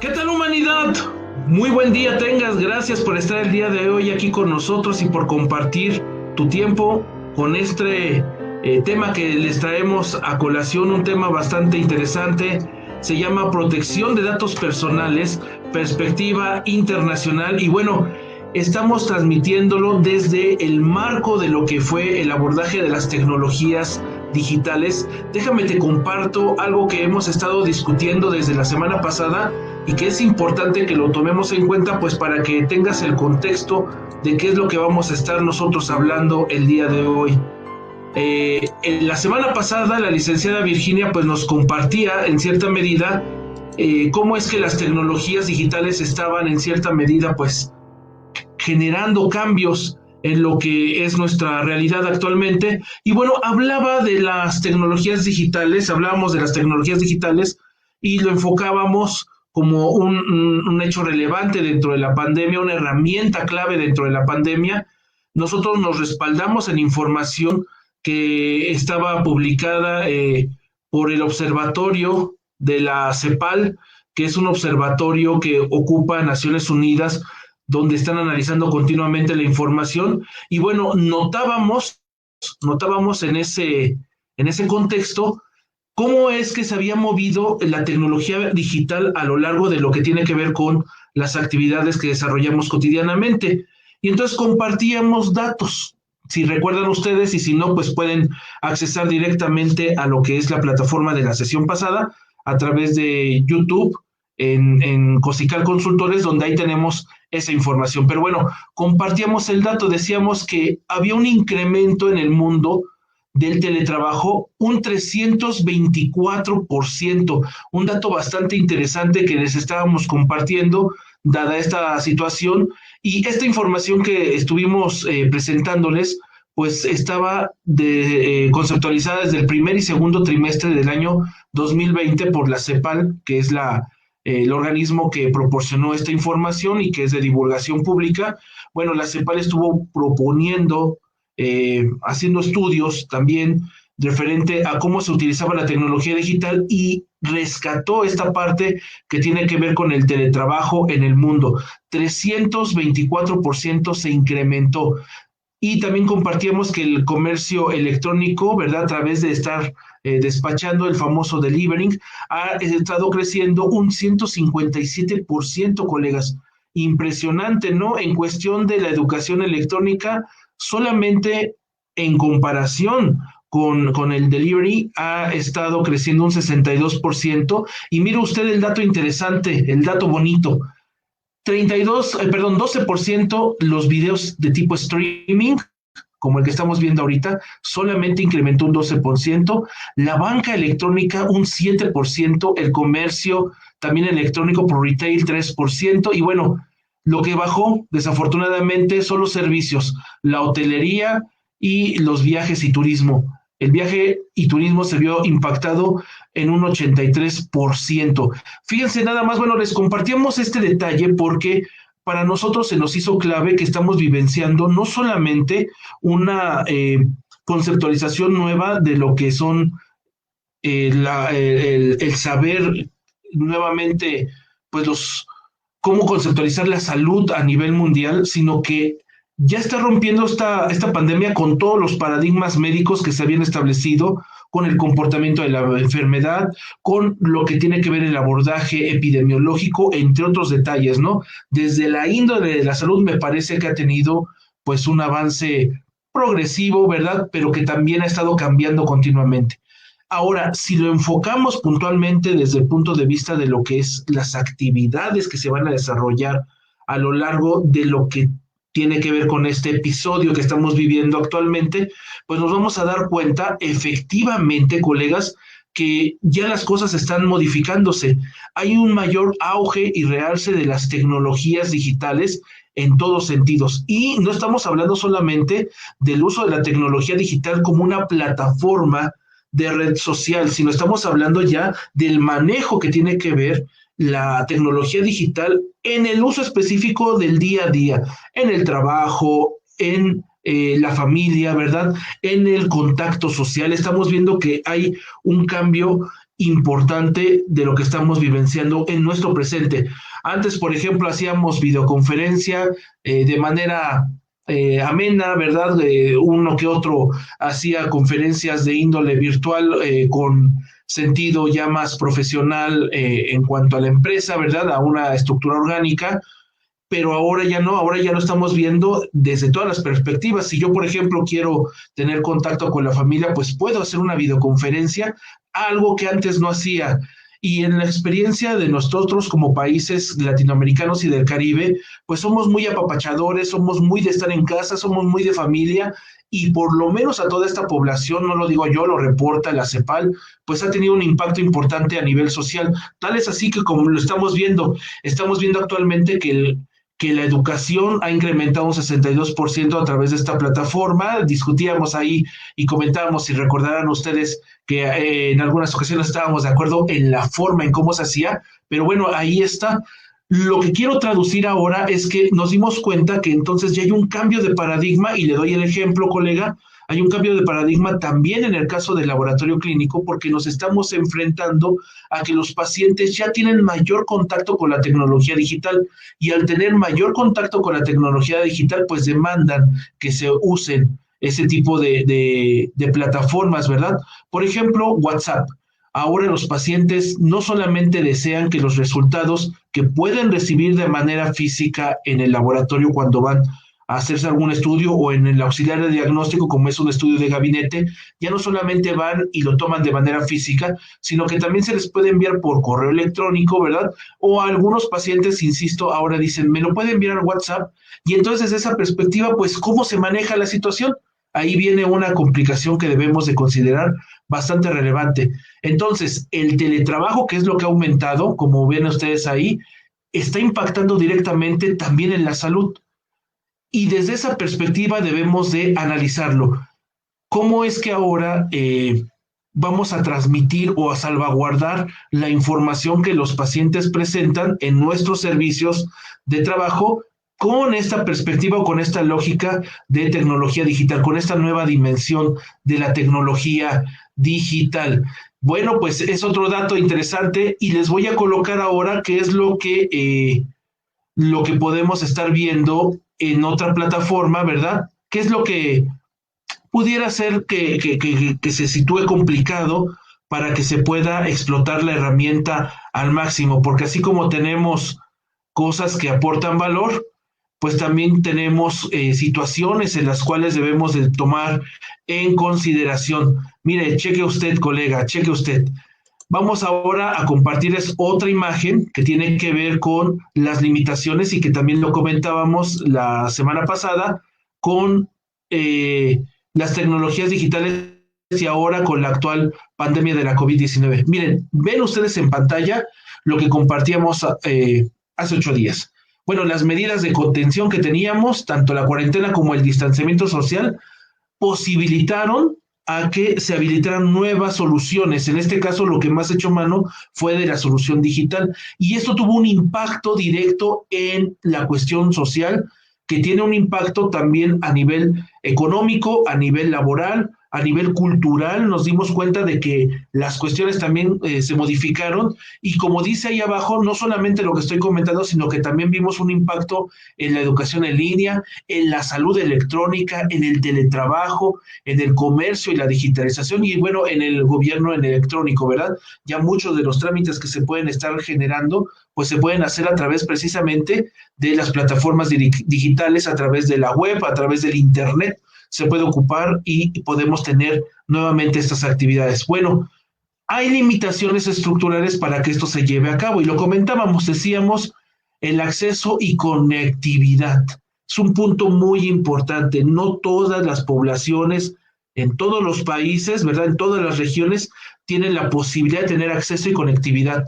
¿Qué tal, humanidad? Muy buen día tengas, gracias por estar el día de hoy aquí con nosotros y por compartir tu tiempo con este tema que les traemos a colación, un tema bastante interesante. Se llama protección de datos personales, perspectiva internacional, y bueno, estamos transmitiéndolo desde el marco de lo que fue el abordaje de las tecnologías digitales. Déjame te comparto algo que hemos estado discutiendo desde la semana pasada y que es importante que lo tomemos en cuenta, pues para que tengas el contexto de qué es lo que vamos a estar nosotros hablando el día de hoy. En la semana pasada la licenciada Virginia pues nos compartía en cierta medida cómo es que las tecnologías digitales estaban en cierta medida pues generando cambios en lo que es nuestra realidad actualmente. Y bueno, hablaba de las tecnologías digitales, hablábamos de las tecnologías digitales y lo enfocábamos como un hecho relevante dentro de la pandemia, una herramienta clave dentro de la pandemia. Nosotros nos respaldamos en información que estaba publicada por el observatorio de la CEPAL, que es un observatorio que ocupa Naciones Unidas, donde están analizando continuamente la información. Y bueno, notábamos en ese contexto cómo es que se había movido la tecnología digital a lo largo de lo que tiene que ver con las actividades que desarrollamos cotidianamente. Y entonces compartíamos datos. Si recuerdan ustedes, y si no, pues pueden accesar directamente a lo que es la plataforma de la sesión pasada a través de YouTube en Cosical Consultores, donde ahí tenemos esa información. Pero bueno, compartíamos el dato, decíamos que había un incremento en el mundo del teletrabajo, un 324%, un dato bastante interesante que les estábamos compartiendo, dada esta situación, y esta información que estuvimos presentándoles, pues estaba conceptualizada desde el primer y segundo trimestre del año 2020 por la CEPAL, que es el organismo que proporcionó esta información y que es de divulgación pública. Bueno, la CEPAL estuvo proponiendo, haciendo estudios también referente a cómo se utilizaba la tecnología digital y rescató esta parte que tiene que ver con el teletrabajo en el mundo. 324% se incrementó. Y también compartíamos que el comercio electrónico, ¿verdad? A través de estar despachando el famoso delivering, ha estado creciendo un 157%, colegas. Impresionante, ¿no? En cuestión de la educación electrónica, solamente en comparación con el delivery ha estado creciendo un 62%. Y mire usted el dato interesante, el dato bonito. 12% los videos de tipo streaming, como el que estamos viendo ahorita, solamente incrementó un 12%, la banca electrónica un 7%, el comercio también electrónico por retail 3%, y bueno, lo que bajó desafortunadamente son los servicios, la hotelería y los viajes y turismo. El viaje y turismo se vio impactado en un 83%. Fíjense nada más, bueno, les compartíamos este detalle porque para nosotros se nos hizo clave que estamos vivenciando no solamente una conceptualización nueva de lo que son el saber nuevamente, pues cómo conceptualizar la salud a nivel mundial, sino que ya está rompiendo esta pandemia con todos los paradigmas médicos que se habían establecido, con el comportamiento de la enfermedad, con lo que tiene que ver el abordaje epidemiológico, entre otros detalles, ¿no? Desde la índole de la salud me parece que ha tenido pues un avance progresivo, ¿verdad? Pero que también ha estado cambiando continuamente. Ahora, si lo enfocamos puntualmente desde el punto de vista de lo que es las actividades que se van a desarrollar a lo largo de lo que tiene que ver con este episodio que estamos viviendo actualmente, pues nos vamos a dar cuenta efectivamente, colegas, que ya las cosas están modificándose. Hay un mayor auge y realce de las tecnologías digitales en todos sentidos. Y no estamos hablando solamente del uso de la tecnología digital como una plataforma de red social, sino estamos hablando ya del manejo que tiene que ver la tecnología digital en el uso específico del día a día, en el trabajo, en la familia, ¿verdad? En el contacto social. Estamos viendo que hay un cambio importante de lo que estamos vivenciando en nuestro presente. Antes, por ejemplo, hacíamos videoconferencia de manera amena, ¿verdad? Uno que otro hacía conferencias de índole virtual con sentido ya más profesional en cuanto a la empresa, ¿verdad? A una estructura orgánica, pero ahora ya lo estamos viendo desde todas las perspectivas. Si yo, por ejemplo, quiero tener contacto con la familia, pues puedo hacer una videoconferencia, algo que antes no hacía. Y en la experiencia de nosotros como países latinoamericanos y del Caribe, pues somos muy apapachadores, somos muy de estar en casa, somos muy de familia, y por lo menos a toda esta población, no lo digo yo, lo reporta la CEPAL, pues ha tenido un impacto importante a nivel social. Tal es así que como lo estamos viendo actualmente que la educación ha incrementado un 62% a través de esta plataforma. Discutíamos ahí y comentábamos, si recordarán ustedes, que en algunas ocasiones estábamos de acuerdo en la forma en cómo se hacía, pero bueno, ahí está. Lo que quiero traducir ahora es que nos dimos cuenta que entonces ya hay un cambio de paradigma, y le doy el ejemplo, colega. Hay un cambio de paradigma también en el caso del laboratorio clínico, porque nos estamos enfrentando a que los pacientes ya tienen mayor contacto con la tecnología digital, y al tener mayor contacto con la tecnología digital, pues demandan que se usen ese tipo de plataformas, ¿verdad? Por ejemplo, WhatsApp. Ahora los pacientes no solamente desean que los resultados que pueden recibir de manera física en el laboratorio cuando van a hacerse algún estudio, o en el auxiliar de diagnóstico, como es un estudio de gabinete, ya no solamente van y lo toman de manera física, sino que también se les puede enviar por correo electrónico, ¿verdad? O a algunos pacientes, insisto, ahora dicen, me lo puede enviar al WhatsApp, y entonces desde esa perspectiva, pues, ¿cómo se maneja la situación? Ahí viene una complicación que debemos de considerar bastante relevante. Entonces, el teletrabajo, que es lo que ha aumentado, como ven ustedes ahí, está impactando directamente también en la salud. Y desde esa perspectiva debemos de analizarlo. ¿Cómo es que ahora vamos a transmitir o a salvaguardar la información que los pacientes presentan en nuestros servicios de trabajo con esta perspectiva o con esta lógica de tecnología digital, con esta nueva dimensión de la tecnología digital? Bueno, pues es otro dato interesante, y les voy a colocar ahora qué es lo que podemos estar viendo en otra plataforma, ¿verdad? ¿Qué es lo que pudiera ser que se sitúe complicado para que se pueda explotar la herramienta al máximo? Porque así como tenemos cosas que aportan valor, pues también tenemos situaciones en las cuales debemos de tomar en consideración. Mire, cheque usted, colega, cheque usted. Vamos ahora a compartirles otra imagen que tiene que ver con las limitaciones, y que también lo comentábamos la semana pasada con las tecnologías digitales, y ahora con la actual pandemia de la COVID-19. Miren, ven ustedes en pantalla lo que compartíamos hace 8 días. Bueno, las medidas de contención que teníamos, tanto la cuarentena como el distanciamiento social, posibilitaron a que se habilitaran nuevas soluciones. En este caso, lo que más echó mano fue de la solución digital, y esto tuvo un impacto directo en la cuestión social, que tiene un impacto también a nivel económico, a nivel laboral, a nivel cultural. Nos dimos cuenta de que las cuestiones también se modificaron, y como dice ahí abajo, no solamente lo que estoy comentando, sino que también vimos un impacto en la educación en línea, en la salud electrónica, en el teletrabajo, en el comercio y la digitalización, y bueno, en el gobierno en electrónico, ¿verdad? Ya muchos de los trámites que se pueden estar generando, pues se pueden hacer a través precisamente de las plataformas digitales, a través de la web, a través del internet, se puede ocupar y podemos tener nuevamente estas actividades. Bueno, hay limitaciones estructurales para que esto se lleve a cabo, y lo comentábamos, decíamos, el acceso y conectividad. Es un punto muy importante. No todas las poblaciones en todos los países, ¿verdad? En todas las regiones tienen la posibilidad de tener acceso y conectividad,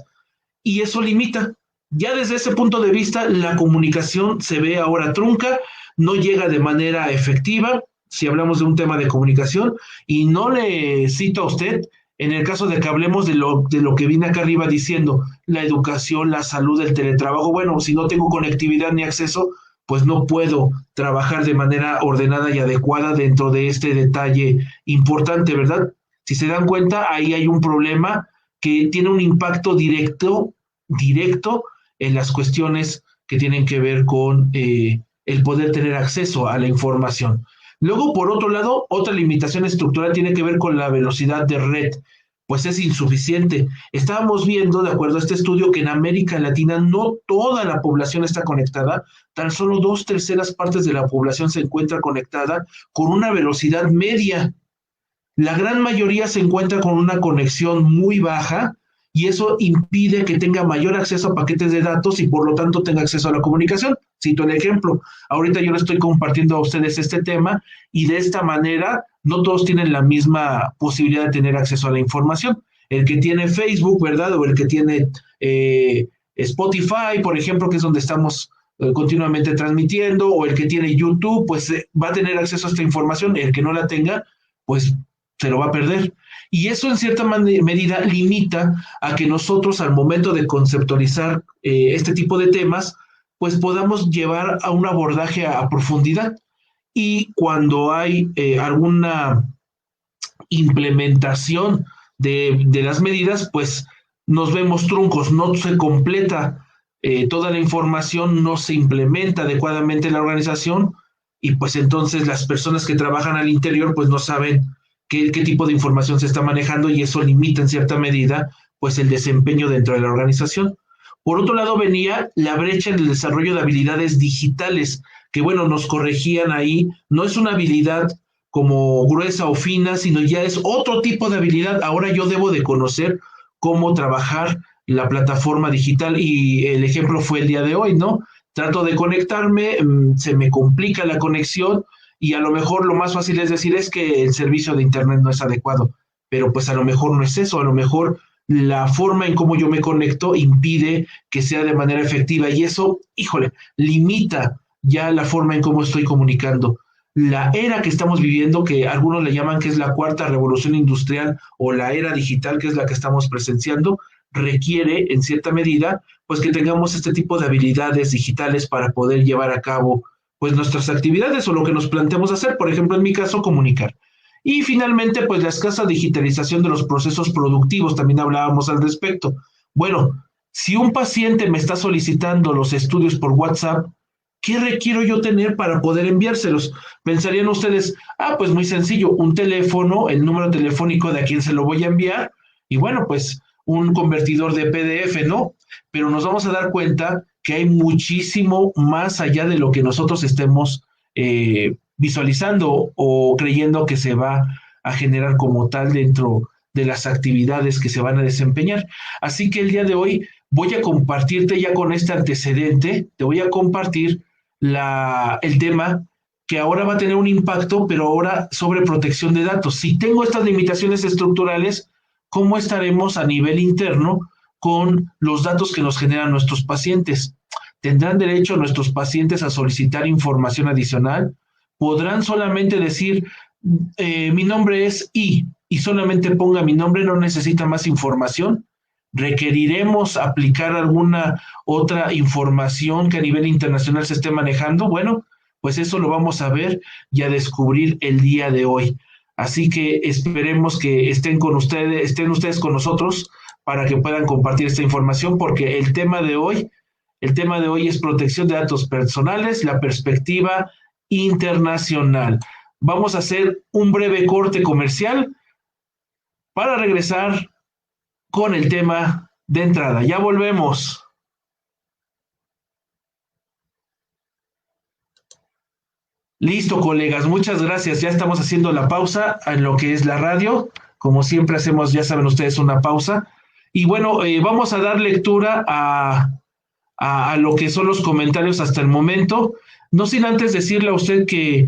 y eso limita. Ya desde ese punto de vista, la comunicación se ve ahora trunca, no llega de manera efectiva, si hablamos de un tema de comunicación, y no le cito a usted, en el caso de que hablemos de lo que viene acá arriba diciendo, la educación, la salud, el teletrabajo. Bueno, si no tengo conectividad ni acceso, pues no puedo trabajar de manera ordenada y adecuada dentro de este detalle importante, ¿verdad? Si se dan cuenta, ahí hay un problema que tiene un impacto directo en las cuestiones que tienen que ver con el poder tener acceso a la información. Luego, por otro lado, otra limitación estructural tiene que ver con la velocidad de red, pues es insuficiente. Estábamos viendo, de acuerdo a este estudio, que en América Latina no toda la población está conectada, tan solo 2/3 partes de la población se encuentra conectada con una velocidad media. La gran mayoría se encuentra con una conexión muy baja y eso impide que tenga mayor acceso a paquetes de datos y por lo tanto tenga acceso a la comunicación. Cito el ejemplo. Ahorita yo le estoy compartiendo a ustedes este tema y de esta manera no todos tienen la misma posibilidad de tener acceso a la información. El que tiene Facebook, ¿verdad? O el que tiene Spotify, por ejemplo, que es donde estamos continuamente transmitiendo, o el que tiene YouTube, pues va a tener acceso a esta información. El que no la tenga, pues se lo va a perder. Y eso en cierta medida limita a que nosotros al momento de conceptualizar este tipo de temas, pues podamos llevar a un abordaje a profundidad. Y cuando hay alguna implementación de las medidas, pues nos vemos truncos, no se completa toda la información, no se implementa adecuadamente la organización y pues entonces las personas que trabajan al interior pues no saben qué tipo de información se está manejando y eso limita en cierta medida pues el desempeño dentro de la organización. Por otro lado venía la brecha en el desarrollo de habilidades digitales, que bueno, nos corregían ahí, no es una habilidad como gruesa o fina, sino ya es otro tipo de habilidad. Ahora yo debo de conocer cómo trabajar la plataforma digital y el ejemplo fue el día de hoy, ¿no? Trato de conectarme, se me complica la conexión y a lo mejor lo más fácil es decir es que el servicio de internet no es adecuado, pero pues a lo mejor no es eso, a lo mejor la forma en cómo yo me conecto impide que sea de manera efectiva y eso, híjole, limita ya la forma en cómo estoy comunicando. La era que estamos viviendo, que algunos le llaman que es la cuarta revolución industrial o la era digital, que es la que estamos presenciando, requiere en cierta medida pues que tengamos este tipo de habilidades digitales para poder llevar a cabo pues nuestras actividades o lo que nos planteamos hacer, por ejemplo, en mi caso, comunicar. Y finalmente, pues la escasa digitalización de los procesos productivos, también hablábamos al respecto. Bueno, si un paciente me está solicitando los estudios por WhatsApp, ¿qué requiero yo tener para poder enviárselos? Pensarían ustedes, pues muy sencillo, un teléfono, el número telefónico de a quien se lo voy a enviar, y bueno, pues un convertidor de PDF, ¿no? Pero nos vamos a dar cuenta que hay muchísimo más allá de lo que nosotros estemos visualizando o creyendo que se va a generar como tal dentro de las actividades que se van a desempeñar. Así que el día de hoy voy a compartirte ya con este antecedente, te voy a compartir el tema que ahora va a tener un impacto, pero ahora sobre protección de datos. Si tengo estas limitaciones estructurales, ¿cómo estaremos a nivel interno con los datos que nos generan nuestros pacientes? ¿Tendrán derecho nuestros pacientes a solicitar información adicional? ¿Podrán solamente decir, mi nombre es y solamente ponga mi nombre, no necesita más información? ¿Requeriremos aplicar alguna otra información que a nivel internacional se esté manejando? Bueno, pues eso lo vamos a ver y a descubrir el día de hoy. Así que esperemos que estén ustedes con nosotros para que puedan compartir esta información, porque el tema de hoy es protección de datos personales, la perspectiva internacional. Vamos a hacer un breve corte comercial para regresar con el tema de entrada. Ya volvemos. Listo, colegas, muchas gracias. Ya estamos haciendo la pausa en lo que es la radio. Como siempre hacemos, ya saben ustedes, una pausa. Y bueno, vamos a dar lectura a lo que son los comentarios hasta el momento. No sin antes decirle a usted que,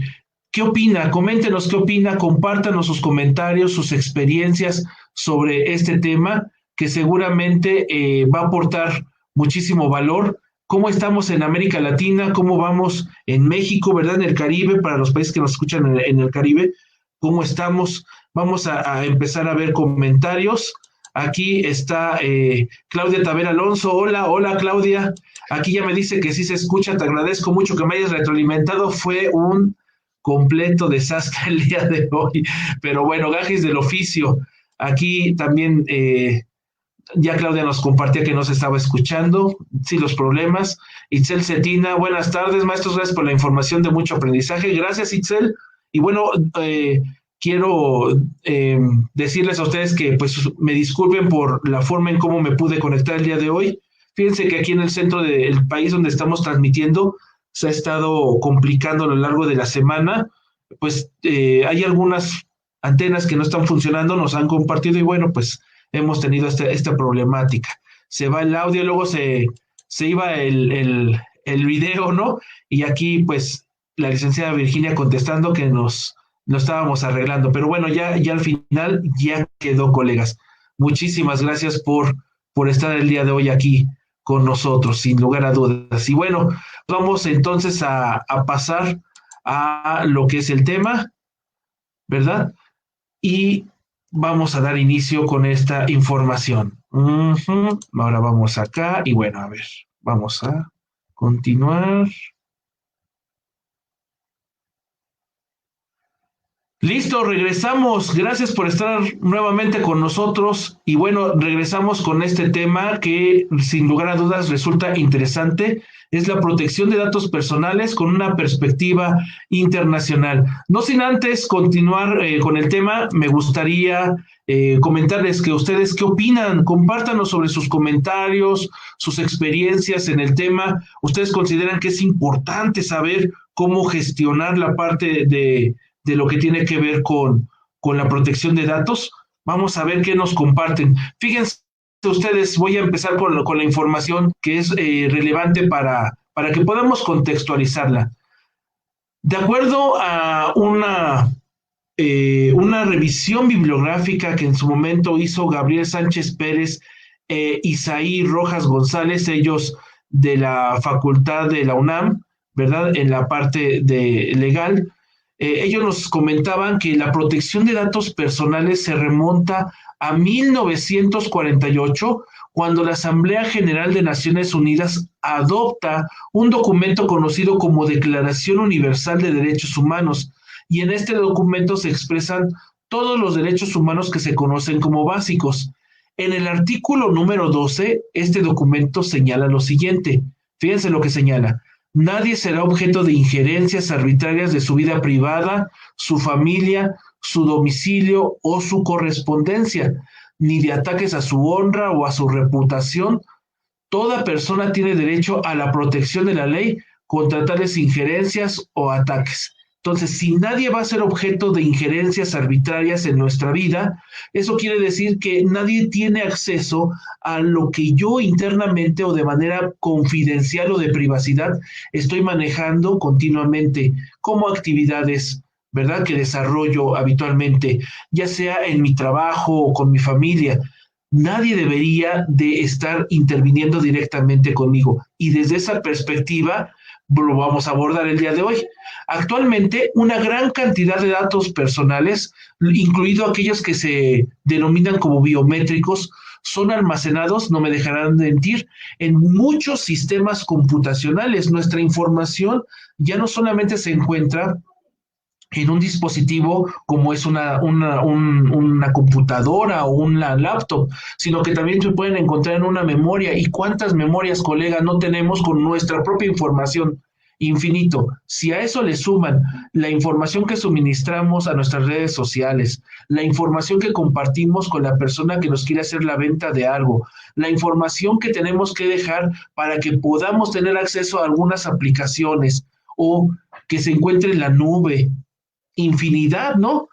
¿qué opina? Coméntenos qué opina, compártanos sus comentarios, sus experiencias sobre este tema, que seguramente va a aportar muchísimo valor. ¿Cómo estamos en América Latina? ¿Cómo vamos en México, verdad? En el Caribe, para los países que nos escuchan en el Caribe, ¿cómo estamos? Vamos a empezar a ver comentarios. Aquí está Claudia Tavera Alonso. Hola Claudia. Aquí ya me dice que sí se escucha. Te agradezco mucho que me hayas retroalimentado. Fue un completo desastre el día de hoy. Pero bueno, gajes del oficio. Aquí también Ya Claudia nos compartía que no se estaba escuchando, sí, los problemas. Itzel Cetina, buenas tardes, maestros, gracias por la información de mucho aprendizaje. Gracias, Itzel. Y bueno, quiero decirles a ustedes que pues me disculpen por la forma en cómo me pude conectar el día de hoy. Fíjense que aquí en el centro del país donde estamos transmitiendo se ha estado complicando a lo largo de la semana. Pues hay algunas antenas que no están funcionando, nos han compartido y bueno, pues hemos tenido esta problemática. Se va el audio, luego se iba el video, ¿no? Y aquí, pues, la licenciada Virginia contestando que nos estábamos arreglando. Pero bueno, ya al final ya quedó, colegas. Muchísimas gracias por estar el día de hoy aquí con nosotros, sin lugar a dudas. Y bueno, vamos entonces a pasar a lo que es el tema, ¿verdad? Y vamos a dar inicio con esta información. Ahora vamos acá y bueno, a ver, vamos a continuar. Listo, regresamos. Gracias por estar nuevamente con nosotros. Y bueno, regresamos con este tema que sin lugar a dudas resulta interesante. Es la protección de datos personales con una perspectiva internacional. No sin antes continuar con el tema, me gustaría comentarles que ustedes qué opinan. Compártanos sobre sus comentarios, sus experiencias en el tema. ¿Ustedes consideran que es importante saber cómo gestionar la parte de lo que tiene que ver con la protección de datos? Vamos a ver qué nos comparten. Fíjense ustedes, voy a empezar con la información que es relevante para que podamos contextualizarla. De acuerdo a una revisión bibliográfica que en su momento hizo Gabriel Sánchez Pérez Isaí Rojas González, ellos de la Facultad de la UNAM, ¿verdad? En la parte de legal, ellos nos comentaban que la protección de datos personales se remonta a 1948, cuando la Asamblea General de Naciones Unidas adopta un documento conocido como Declaración Universal de Derechos Humanos, y en este documento se expresan todos los derechos humanos que se conocen como básicos. En el artículo número 12, este documento señala lo siguiente. Fíjense lo que señala. Nadie será objeto de injerencias arbitrarias de su vida privada, su familia, su domicilio o su correspondencia, ni de ataques a su honra o a su reputación. Toda persona tiene derecho a la protección de la ley contra tales injerencias o ataques. Entonces, si nadie va a ser objeto de injerencias arbitrarias en nuestra vida, eso quiere decir que nadie tiene acceso a lo que yo internamente o de manera confidencial o de privacidad estoy manejando continuamente como actividades, ¿verdad?, que desarrollo habitualmente, ya sea en mi trabajo o con mi familia. Nadie debería de estar interviniendo directamente conmigo. Y desde esa perspectiva lo vamos a abordar el día de hoy. Actualmente, una gran cantidad de datos personales, incluido aquellos que se denominan como biométricos, son almacenados, no me dejarán mentir, en muchos sistemas computacionales. Nuestra información ya no solamente se encuentra en un dispositivo como es una computadora o una laptop, sino que también se pueden encontrar en una memoria. ¿Y cuántas memorias, colega, no tenemos con nuestra propia información? Infinito. Si a eso le suman la información que suministramos a nuestras redes sociales, la información que compartimos con la persona que nos quiere hacer la venta de algo, la información que tenemos que dejar para que podamos tener acceso a algunas aplicaciones o que se encuentre en la nube, infinidad, ¿no?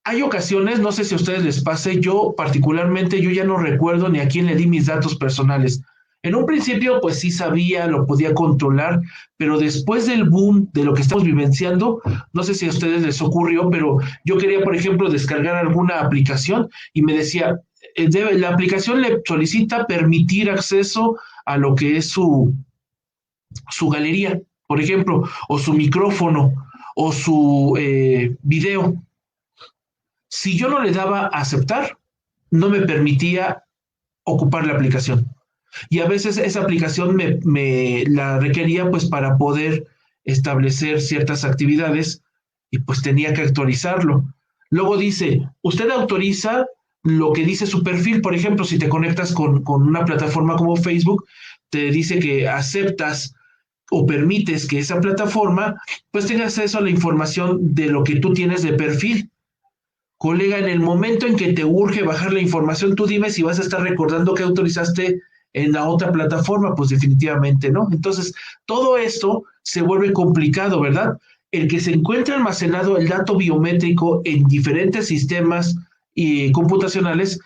Hay ocasiones, no sé si a ustedes les pase, yo particularmente, yo ya no recuerdo ni a quién le di mis datos personales. En un principio, pues sí sabía, lo podía controlar, pero después del boom de lo que estamos vivenciando, no sé si a ustedes les ocurrió, pero yo quería, por ejemplo, descargar alguna aplicación y me decía, la aplicación le solicita permitir acceso a lo que es su galería, por ejemplo, o su micrófono, o su video. Si yo no le daba a aceptar, no me permitía ocupar la aplicación. Y a veces esa aplicación me la requería pues para poder establecer ciertas actividades y pues tenía que actualizarlo. Luego dice, usted autoriza lo que dice su perfil. Por ejemplo, si te conectas con una plataforma como Facebook, te dice que aceptas o permites que esa plataforma pues tenga acceso a la información de lo que tú tienes de perfil. Colega, en el momento en que te urge bajar la información, tú dime si vas a estar recordando que autorizaste en la otra plataforma, pues definitivamente no. Entonces, todo esto se vuelve complicado, ¿verdad? El que se encuentre almacenado el dato biométrico en diferentes sistemas computacionales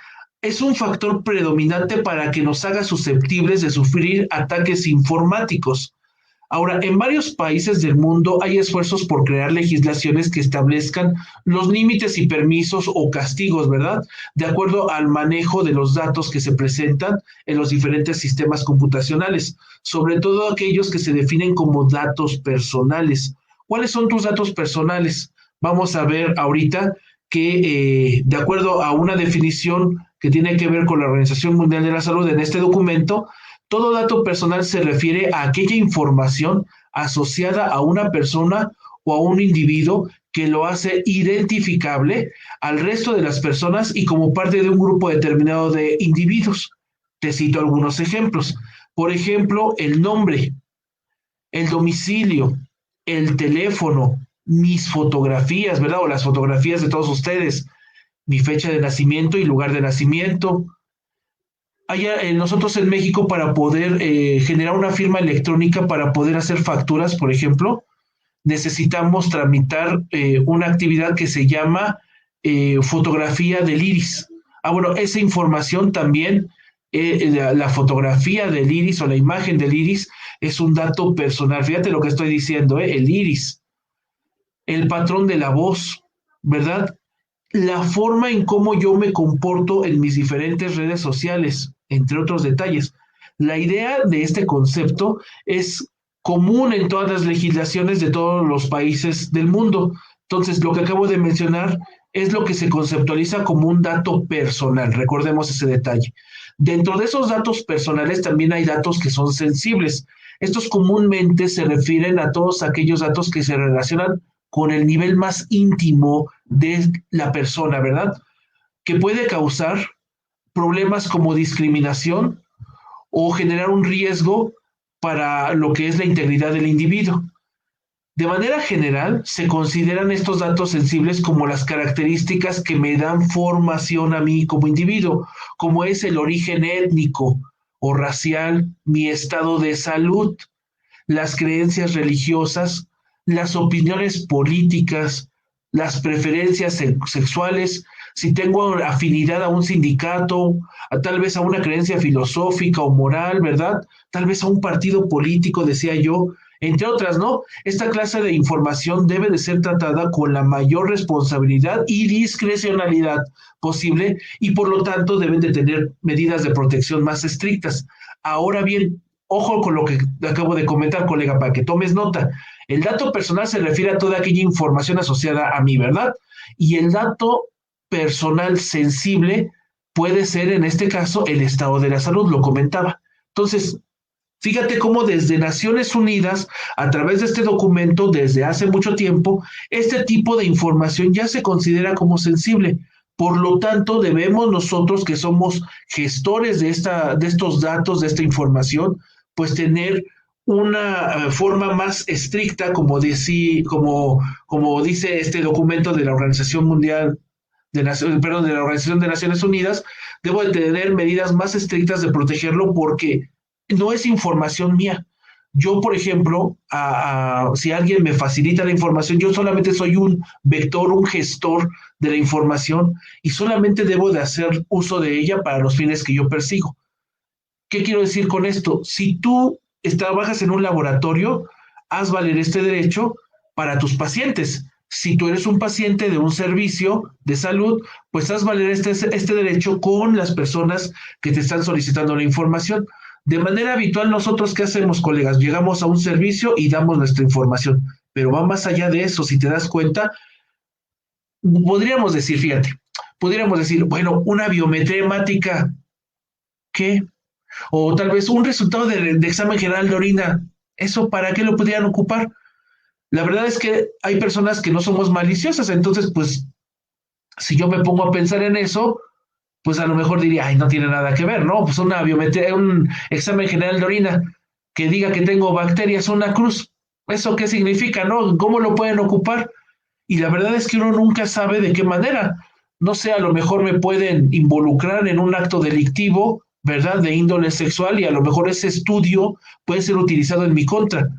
es un factor predominante para que nos haga susceptibles de sufrir ataques informáticos. Ahora, en varios países del mundo hay esfuerzos por crear legislaciones que establezcan los límites y permisos o castigos, ¿verdad? De acuerdo al manejo de los datos que se presentan en los diferentes sistemas computacionales, sobre todo aquellos que se definen como datos personales. ¿Cuáles son tus datos personales? Vamos a ver ahorita que, de acuerdo a una definición que tiene que ver con la Organización Mundial de la Salud en este documento, todo dato personal se refiere a aquella información asociada a una persona o a un individuo que lo hace identificable al resto de las personas y como parte de un grupo determinado de individuos. Te cito algunos ejemplos. Por ejemplo, el nombre, el domicilio, el teléfono, mis fotografías, ¿verdad? O las fotografías de todos ustedes, mi fecha de nacimiento y lugar de nacimiento. Allá, nosotros en México, para poder generar una firma electrónica, para poder hacer facturas, por ejemplo, necesitamos tramitar una actividad que se llama fotografía del iris. Bueno, esa información también, la fotografía del iris o la imagen del iris es un dato personal. Fíjate lo que estoy diciendo, el iris, el patrón de la voz, ¿verdad? La forma en cómo yo me comporto en mis diferentes redes sociales, entre otros detalles. La idea de este concepto es común en todas las legislaciones de todos los países del mundo. Entonces, lo que acabo de mencionar es lo que se conceptualiza como un dato personal. Recordemos ese detalle. Dentro de esos datos personales también hay datos que son sensibles. Estos comúnmente se refieren a todos aquellos datos que se relacionan con el nivel más íntimo de la persona, ¿verdad? Que puede causar problemas como discriminación o generar un riesgo para lo que es la integridad del individuo. De manera general, se consideran estos datos sensibles como las características que me dan formación a mí como individuo, como es el origen étnico o racial, mi estado de salud, las creencias religiosas, las opiniones políticas, las preferencias sexuales, si tengo afinidad a un sindicato, tal vez a una creencia filosófica o moral, ¿verdad? Tal vez a un partido político, decía yo, entre otras, ¿no? Esta clase de información debe de ser tratada con la mayor responsabilidad y discrecionalidad posible y por lo tanto deben de tener medidas de protección más estrictas. Ahora bien, ojo con lo que acabo de comentar, colega, para que tomes nota. El dato personal se refiere a toda aquella información asociada a mí, ¿verdad? Y el dato personal sensible puede ser, en este caso, el estado de la salud, lo comentaba. Entonces, fíjate cómo desde Naciones Unidas, a través de este documento, desde hace mucho tiempo, este tipo de información ya se considera como sensible. Por lo tanto, debemos nosotros, que somos gestores de estos datos, de esta información, pues tener una forma más estricta, como dice este documento de la Organización Mundial, de la Organización de Naciones Unidas, debo de tener medidas más estrictas de protegerlo porque no es información mía. Yo, por ejemplo, si alguien me facilita la información, yo solamente soy un vector, un gestor de la información y solamente debo de hacer uso de ella para los fines que yo persigo. ¿Qué quiero decir con esto? Si tú trabajas en un laboratorio, haz valer este derecho para tus pacientes. Si tú eres un paciente de un servicio de salud, pues haz valer este derecho con las personas que te están solicitando la información. De manera habitual, nosotros, ¿qué hacemos, colegas? Llegamos a un servicio y damos nuestra información, pero va más allá de eso, si te das cuenta, podríamos decir, bueno, una biometría hemática, ¿qué? O tal vez un resultado de examen general de orina, ¿eso para qué lo podrían ocupar? La verdad es que hay personas que no somos maliciosas, entonces, pues, si yo me pongo a pensar en eso, pues a lo mejor diría, ay, no tiene nada que ver, ¿no? Pues una biometría, un examen general de orina que diga que tengo bacterias, una cruz. ¿Eso qué significa, no? ¿Cómo lo pueden ocupar? Y la verdad es que uno nunca sabe de qué manera. No sé, a lo mejor me pueden involucrar en un acto delictivo, ¿verdad? De índole sexual y a lo mejor ese estudio puede ser utilizado en mi contra.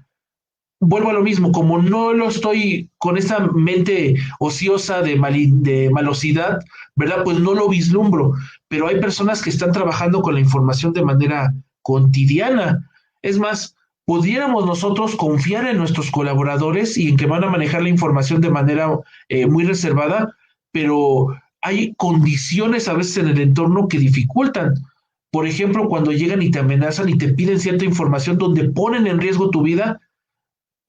Vuelvo a lo mismo, como no lo estoy con esa mente ociosa de malosidad, ¿verdad? Pues no lo vislumbro, pero hay personas que están trabajando con la información de manera cotidiana. Es más, pudiéramos nosotros confiar en nuestros colaboradores y en que van a manejar la información de manera muy reservada, pero hay condiciones a veces en el entorno que dificultan. Por ejemplo, cuando llegan y te amenazan y te piden cierta información donde ponen en riesgo tu vida,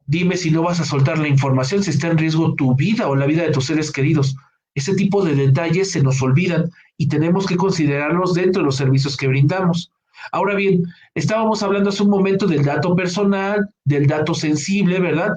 dime si no vas a soltar la información, si está en riesgo tu vida o la vida de tus seres queridos. Ese tipo de detalles se nos olvidan y tenemos que considerarlos dentro de los servicios que brindamos. Ahora bien, estábamos hablando hace un momento del dato personal, del dato sensible, ¿verdad?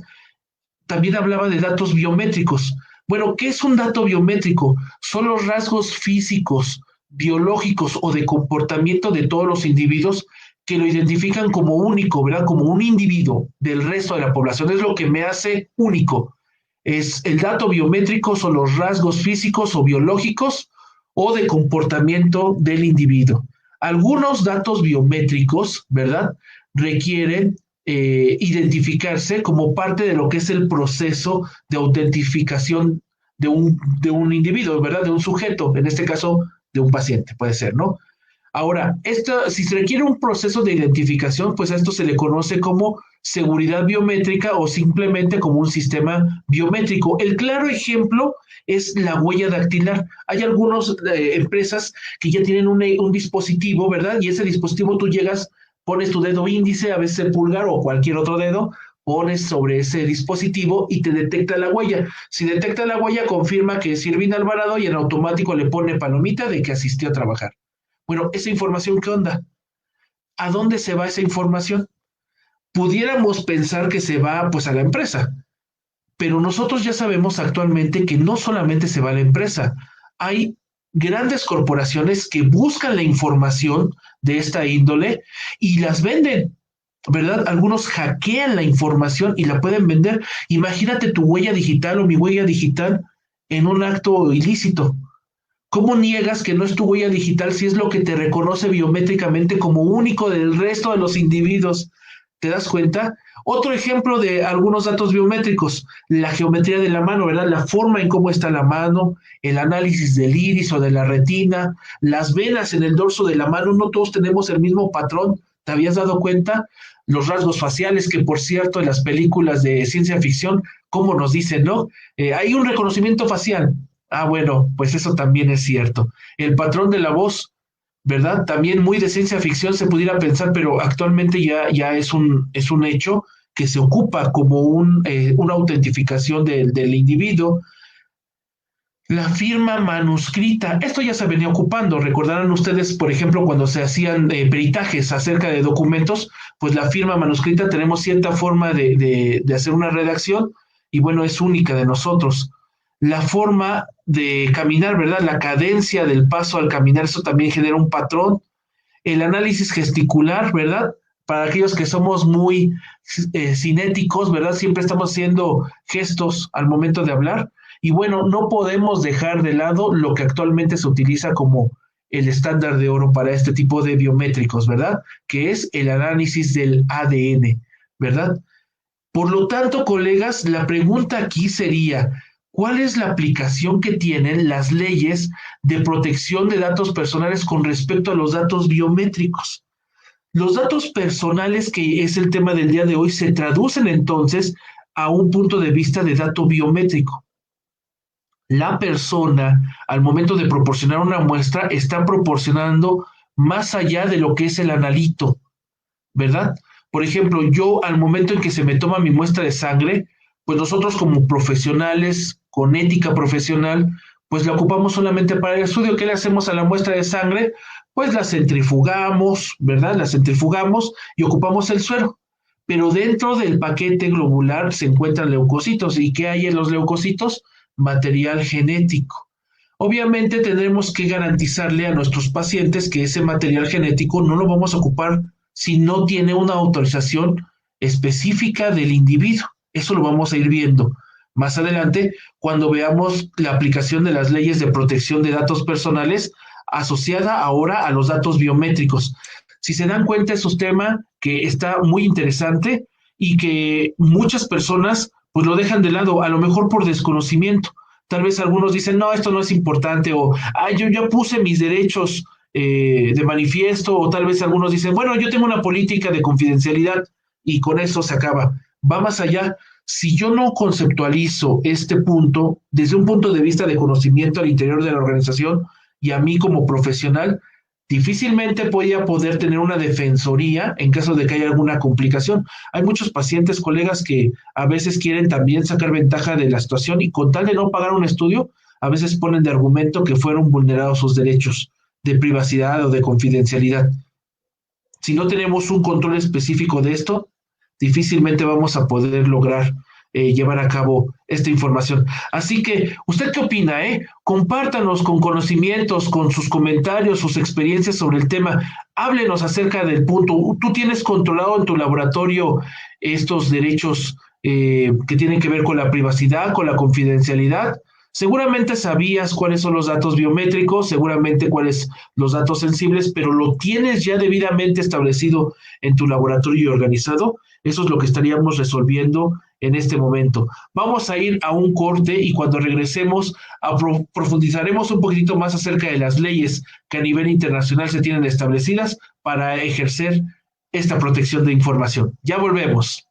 También hablaba de datos biométricos. Bueno, ¿qué es un dato biométrico? Son los rasgos físicos, biológicos o de comportamiento de todos los individuos que lo identifican como único, ¿verdad? Como un individuo del resto de la población. Es lo que me hace único. Es el dato biométrico, son los rasgos físicos o biológicos o de comportamiento del individuo. Algunos datos biométricos, ¿verdad? Requieren identificarse como parte de lo que es el proceso de autentificación de un individuo, ¿verdad? De un sujeto, en este caso de un paciente, puede ser, ¿no? Ahora, si se requiere un proceso de identificación, pues a esto se le conoce como seguridad biométrica o simplemente como un sistema biométrico. El claro ejemplo es la huella dactilar. Hay algunas empresas que ya tienen un dispositivo, ¿verdad? Y ese dispositivo tú llegas, pones tu dedo índice, a veces el pulgar o cualquier otro dedo, pones sobre ese dispositivo y te detecta la huella. Si detecta la huella, confirma que es Irving Alvarado y en automático le pone palomita de que asistió a trabajar. Bueno, esa información, ¿qué onda? ¿A dónde se va esa información? Pudiéramos pensar que se va pues a la empresa, pero nosotros ya sabemos actualmente que no solamente se va a la empresa, hay grandes corporaciones que buscan la información de esta índole y las venden, ¿verdad? Algunos hackean la información y la pueden vender. Imagínate tu huella digital o mi huella digital en un acto ilícito. ¿Cómo niegas que no es tu huella digital si es lo que te reconoce biométricamente como único del resto de los individuos? ¿Te das cuenta? Otro ejemplo de algunos datos biométricos, la geometría de la mano, ¿verdad? La forma en cómo está la mano, el análisis del iris o de la retina, las venas en el dorso de la mano, no todos tenemos el mismo patrón. ¿Te habías dado cuenta? Los rasgos faciales, que por cierto en las películas de ciencia ficción, ¿cómo nos dicen, no? Hay un reconocimiento facial. Ah, bueno, pues eso también es cierto. El patrón de la voz, ¿verdad? También muy de ciencia ficción se pudiera pensar, pero actualmente ya es un hecho que se ocupa como una autentificación del individuo. La firma manuscrita, esto ya se venía ocupando. Recordarán ustedes, por ejemplo, cuando se hacían peritajes acerca de documentos, pues la firma manuscrita tenemos cierta forma de hacer una redacción y bueno, es única de nosotros. La forma de caminar, ¿verdad? La cadencia del paso al caminar, eso también genera un patrón. El análisis gesticular, ¿verdad? Para aquellos que somos muy cinéticos, ¿verdad? Siempre estamos haciendo gestos al momento de hablar. Y bueno, no podemos dejar de lado lo que actualmente se utiliza como el estándar de oro para este tipo de biométricos, ¿verdad? Que es el análisis del ADN, ¿verdad? Por lo tanto, colegas, la pregunta aquí sería, ¿cuál es la aplicación que tienen las leyes de protección de datos personales con respecto a los datos biométricos? Los datos personales, que es el tema del día de hoy, se traducen entonces a un punto de vista de dato biométrico. La persona, al momento de proporcionar una muestra, está proporcionando más allá de lo que es el analito, ¿verdad? Por ejemplo, yo al momento en que se me toma mi muestra de sangre, pues nosotros como profesionales, con ética profesional, pues la ocupamos solamente para el estudio. ¿Qué le hacemos a la muestra de sangre? Pues la centrifugamos, ¿verdad? La centrifugamos y ocupamos el suero. Pero dentro del paquete globular se encuentran leucocitos. ¿Y qué hay en los leucocitos? Material genético. Obviamente tendremos que garantizarle a nuestros pacientes que ese material genético no lo vamos a ocupar si no tiene una autorización específica del individuo. Eso lo vamos a ir viendo más adelante cuando veamos la aplicación de las leyes de protección de datos personales asociada ahora a los datos biométricos. Si se dan cuenta, es un tema que está muy interesante y que muchas personas pues lo dejan de lado, a lo mejor por desconocimiento. Tal vez algunos dicen, no, esto no es importante, o yo ya puse mis derechos de manifiesto, o tal vez algunos dicen, bueno, yo tengo una política de confidencialidad y con eso se acaba. Va más allá. Si yo no conceptualizo este punto desde un punto de vista de conocimiento al interior de la organización y a mí como profesional, difícilmente voy a poder tener una defensoría en caso de que haya alguna complicación. Hay muchos pacientes, colegas, que a veces quieren también sacar ventaja de la situación y con tal de no pagar un estudio, a veces ponen de argumento que fueron vulnerados sus derechos de privacidad o de confidencialidad. Si no tenemos un control específico de esto, difícilmente vamos a poder lograr llevar a cabo esta información. Así que, ¿usted qué opina? Compártanos con conocimientos, con sus comentarios, sus experiencias sobre el tema. Háblenos acerca del punto. ¿Tú tienes controlado en tu laboratorio estos derechos que tienen que ver con la privacidad, con la confidencialidad? Seguramente sabías cuáles son los datos biométricos, seguramente cuáles los datos sensibles, pero ¿lo tienes ya debidamente establecido en tu laboratorio y organizado? Eso es lo que estaríamos resolviendo en este momento. Vamos a ir a un corte y cuando regresemos profundizaremos un poquitito más acerca de las leyes que a nivel internacional se tienen establecidas para ejercer esta protección de información. Ya volvemos.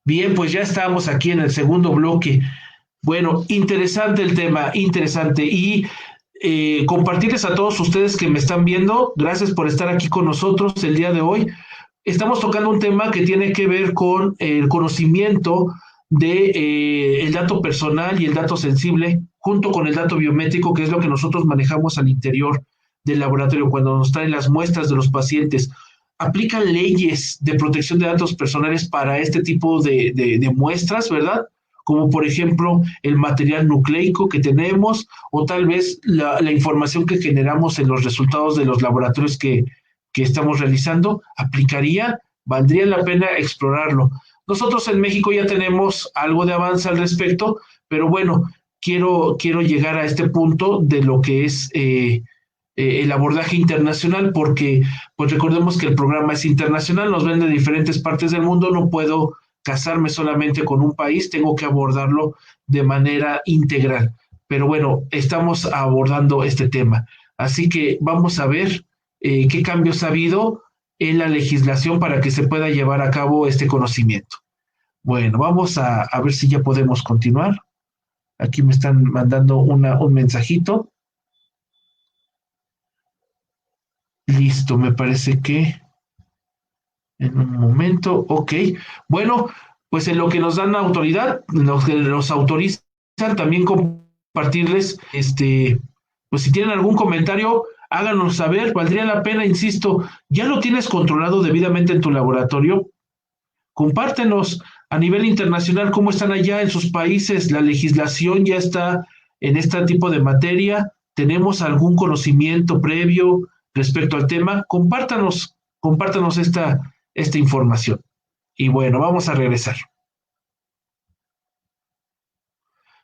Bien, pues ya estamos aquí en el segundo bloque. Bueno, interesante el tema, interesante. Y compartirles a todos ustedes que me están viendo, gracias por estar aquí con nosotros el día de hoy. Estamos tocando un tema que tiene que ver con el conocimiento de el dato personal y el dato sensible, junto con el dato biométrico, que es lo que nosotros manejamos al interior del laboratorio cuando nos traen las muestras de los pacientes. Aplican leyes de protección de datos personales para este tipo de muestras, ¿verdad? Como por ejemplo el material nucleico que tenemos o tal vez la información que generamos en los resultados de los laboratorios que estamos realizando, ¿aplicaría? ¿Valdría la pena explorarlo? Nosotros en México ya tenemos algo de avance al respecto, pero bueno, quiero llegar a este punto de lo que es el abordaje internacional, porque pues recordemos que el programa es internacional, nos ven de diferentes partes del mundo, no puedo casarme solamente con un país, tengo que abordarlo de manera integral. Pero bueno, estamos abordando este tema. Así que vamos a ver qué cambios ha habido en la legislación para que se pueda llevar a cabo este conocimiento. Bueno, vamos a ver si ya podemos continuar. Aquí me están mandando un mensajito. Listo, me parece que en un momento, ok. Bueno, pues en lo que nos dan la autoridad, nos autorizan también compartirles, pues si tienen algún comentario, háganos saber, valdría la pena, insisto, ¿ya lo tienes controlado debidamente en tu laboratorio? Compártenos a nivel internacional cómo están allá en sus países, la legislación ya está en este tipo de materia, tenemos algún conocimiento previo respecto al tema, compártanos esta información. Y bueno, vamos a regresar.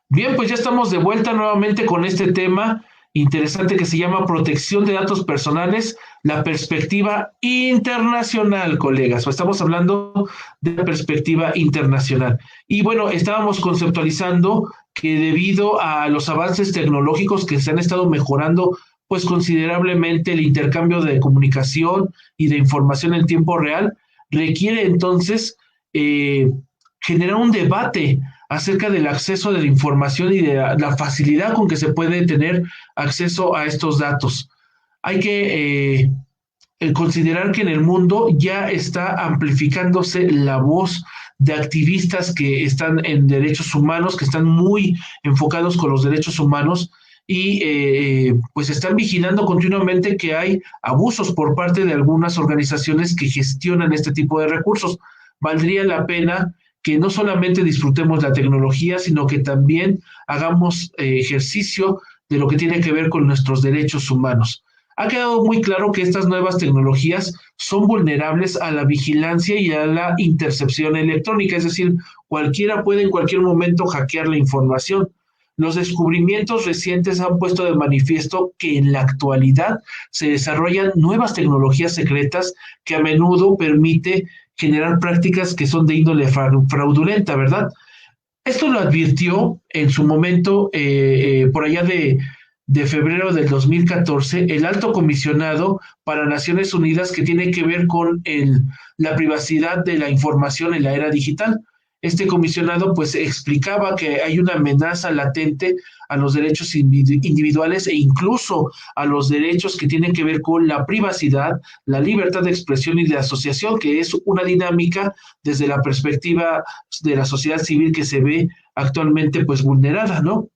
Bien, pues ya estamos de vuelta nuevamente con este tema interesante que se llama protección de datos personales, la perspectiva internacional, colegas. Estamos hablando de la perspectiva internacional. Y bueno, estábamos conceptualizando que debido a los avances tecnológicos que se han estado mejorando pues considerablemente el intercambio de comunicación y de información en tiempo real, requiere entonces generar un debate acerca del acceso de la información y de la facilidad con que se puede tener acceso a estos datos. Hay que considerar que en el mundo ya está amplificándose la voz de activistas que están en derechos humanos, que están muy enfocados con los derechos humanos, y pues están vigilando continuamente que hay abusos por parte de algunas organizaciones que gestionan este tipo de recursos. Valdría la pena que no solamente disfrutemos la tecnología, sino que también hagamos ejercicio de lo que tiene que ver con nuestros derechos humanos. Ha quedado muy claro que estas nuevas tecnologías son vulnerables a la vigilancia y a la intercepción electrónica, es decir, cualquiera puede en cualquier momento hackear la información. Los descubrimientos recientes han puesto de manifiesto que en la actualidad se desarrollan nuevas tecnologías secretas que a menudo permite generar prácticas que son de índole fraudulenta, ¿verdad? Esto lo advirtió en su momento, por allá de febrero del 2014, el alto comisionado para Naciones Unidas que tiene que ver con la privacidad de la información en la era digital. Este comisionado pues explicaba que hay una amenaza latente a los derechos individuales e incluso a los derechos que tienen que ver con la privacidad, la libertad de expresión y de asociación, que es una dinámica desde la perspectiva de la sociedad civil que se ve actualmente pues vulnerada, ¿no?